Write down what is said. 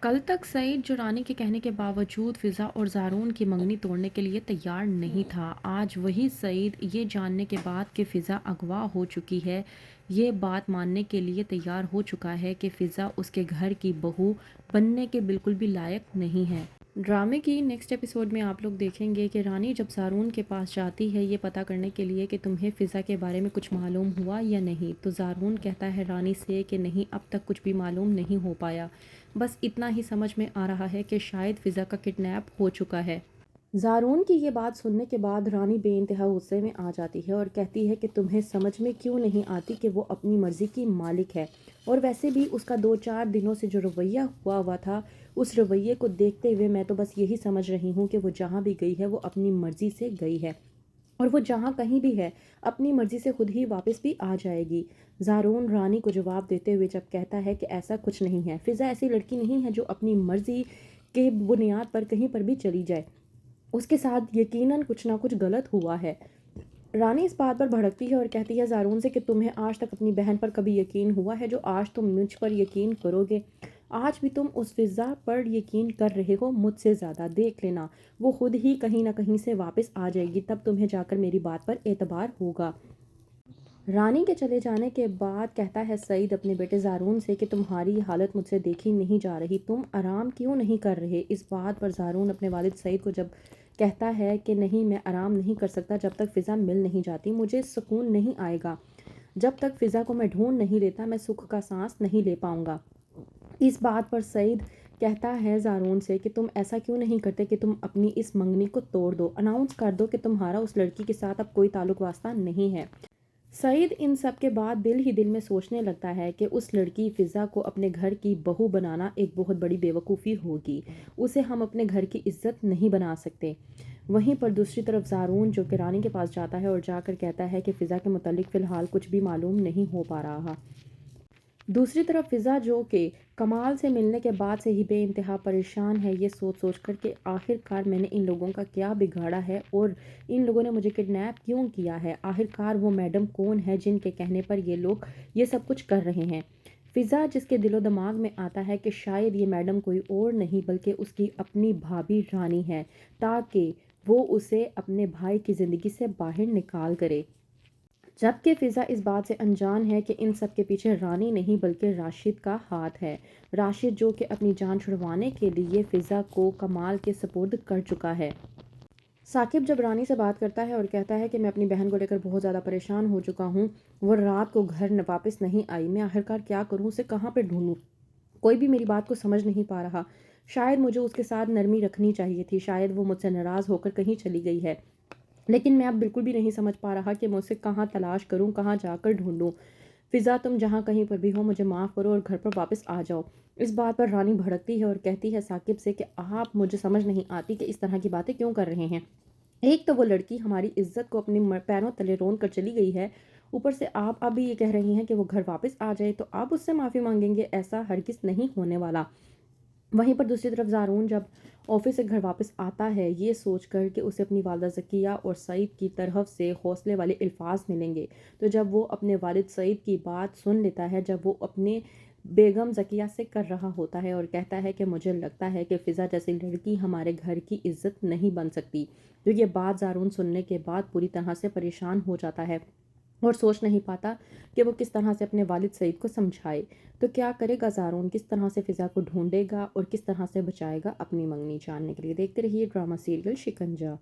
कल तक सईद जो रानी के कहने के बावजूद फ़िज़ा और ज़ारून की मंगनी तोड़ने के लिए तैयार नहीं था, आज वही सईद ये जानने के बाद कि फ़िज़ा अगवा हो चुकी है, ये बात मानने के लिए तैयार हो चुका है कि फ़िज़ा उसके घर की बहू बनने के बिल्कुल भी लायक नहीं है। ड्रामे की नेक्स्ट एपिसोड में आप लोग देखेंगे कि रानी जब ज़ारून के पास जाती है ये पता करने के लिए कि तुम्हें फ़िज़ा के बारे में कुछ मालूम हुआ या नहीं, तो ज़ारून कहता है रानी से कि नहीं, अब तक कुछ भी मालूम नहीं हो पाया, बस इतना ही समझ में आ रहा है कि शायद फ़िज़ा का किडनैप हो चुका है। ज़ारून की ये बात सुनने के बाद रानी बेइंतहा गुस्से में आ जाती है और कहती है कि तुम्हें समझ में क्यों नहीं आती कि वो अपनी मर्ज़ी की मालिक है, और वैसे भी उसका 2-4 दिनों से जो रवैया हुआ था, उस रवैये को देखते हुए मैं तो बस यही समझ रही हूँ कि वो जहाँ भी गई है वो अपनी मर्ज़ी से गई है, और वो जहाँ कहीं भी है अपनी मर्ज़ी से खुद ही वापस भी आ जाएगी। ज़ारून रानी को जवाब देते हुए जब कहता है कि ऐसा कुछ नहीं है, फ़िज़ा ऐसी लड़की नहीं है जो अपनी मर्ज़ी के बुनियाद पर कहीं पर भी चली जाए, उसके साथ यकीनन कुछ ना कुछ गलत हुआ है। रानी इस बात पर भड़कती है और कहती है ज़ारून से कि तुम्हें आज तक अपनी बहन पर कभी यकीन हुआ है जो आज तुम मुझ पर यकीन करोगे? आज भी तुम उस फ़िज़ा पर यकीन कर रहे हो मुझसे ज़्यादा, देख लेना वो खुद ही कहीं न कहीं से वापस आ जाएगी, तब तुम्हें जाकर मेरी बात पर एतबार होगा। रानी के चले जाने के बाद कहता है सईद अपने बेटे ज़ारून से कि तुम्हारी हालत मुझसे देखी नहीं जा रही, तुम आराम क्यों नहीं कर रहे? इस बात पर ज़ारून अपने वालिद सईद को जब कहता है कि नहीं, मैं आराम नहीं कर सकता जब तक फ़िज़ा मिल नहीं जाती, मुझे सुकून नहीं आएगा, जब तक फ़िज़ा को मैं ढूंढ नहीं लेता मैं सुख का सांस नहीं ले पाऊंगा। इस बात पर सईद कहता है ज़ारून से कि तुम ऐसा क्यों नहीं करते कि तुम अपनी इस मंगनी को तोड़ दो, अनाउंस कर दो कि तुम्हारा उस लड़की के साथ अब कोई ताल्लुक वास्ता नहीं है। सईद इन सब के बाद दिल ही दिल में सोचने लगता है कि उस लड़की फ़िज़ा को अपने घर की बहू बनाना एक बहुत बड़ी बेवकूफ़ी होगी, उसे हम अपने घर की इज्जत नहीं बना सकते। वहीं पर दूसरी तरफ ज़ारून जो कि रानी के पास जाता है और जाकर कहता है कि फ़िज़ा के मुतालिक फ़िलहाल कुछ भी मालूम नहीं हो पा रहा। दूसरी तरफ फ़िज़ा जो कि कमाल से मिलने के बाद से ही बेइंतहा परेशान है, ये सोच सोच कर कि आखिरकार मैंने इन लोगों का क्या बिगाड़ा है और इन लोगों ने मुझे किडनैप क्यों किया है, आखिरकार वो मैडम कौन है जिनके कहने पर ये लोग ये सब कुछ कर रहे हैं। फ़िज़ा जिसके दिलो दिमाग में आता है कि शायद ये मैडम कोई और नहीं बल्कि उसकी अपनी भाभी रानी है, ताकि वो उसे अपने भाई की ज़िंदगी से बाहर निकाल करे, जबकि फ़िज़ा इस बात से अनजान है कि इन सब के पीछे रानी नहीं बल्कि राशिद का हाथ है। राशिद जो कि अपनी जान छुड़वाने के लिए फ़िज़ा को कमाल के सपुर्द कर चुका है। साकिब जब रानी से बात करता है और कहता है कि मैं अपनी बहन को लेकर बहुत ज़्यादा परेशान हो चुका हूँ, वो रात को घर वापस नहीं आई, मैं आखिरकार क्या करूँ, उसे कहाँ पर ढूंढूँ, कोई भी मेरी बात को समझ नहीं पा रहा। शायद मुझे उसके साथ नरमी रखनी चाहिए थी, शायद वो मुझसे नाराज़ होकर कहीं चली गई है, लेकिन मैं अब बिल्कुल भी नहीं समझ पा रहा कि मैं उसे कहाँ तलाश करूँ, कहाँ जाकर ढूँढूँ। फ़िज़ा तुम जहाँ कहीं पर भी हो मुझे माफ़ करो और घर पर वापस आ जाओ। इस बात पर रानी भड़कती है और कहती है साकिब से कि आप, मुझे समझ नहीं आती कि इस तरह की बातें क्यों कर रहे हैं। एक तो वो लड़की हमारी इज़्ज़त को अपने पैरों तले रोन कर चली गई है, ऊपर से आप अब ये कह रही हैं कि वो घर वापस आ जाए, तो आप उससे माफ़ी माँगेंगे, ऐसा हरगिज़ नहीं होने वाला। वहीं पर दूसरी तरफ ज़ारून जब ऑफिस से घर वापस आता है ये सोचकर कि उसे अपनी वालिदा ज़किया और सईद की तरफ से हौसले वाले अल्फाज मिलेंगे, तो जब वो अपने वालिद सईद की बात सुन लेता है, जब वो अपने बेगम ज़किया से कर रहा होता है और कहता है कि मुझे लगता है कि फ़िज़ा जैसी लड़की हमारे घर की इज़्ज़त नहीं बन सकती, तो ये बात ज़ारून सुनने के बाद पूरी तरह से परेशान हो जाता है और सोच नहीं पाता कि वो किस तरह से अपने वालिद सईद को समझाए। तो क्या करेगा ज़ारून, किस तरह से फ़िज़ा को ढूंढेगा और किस तरह से बचाएगा अपनी मंगनी, जानने के लिए देखते रहिए ड्रामा सीरियल शिकंजा।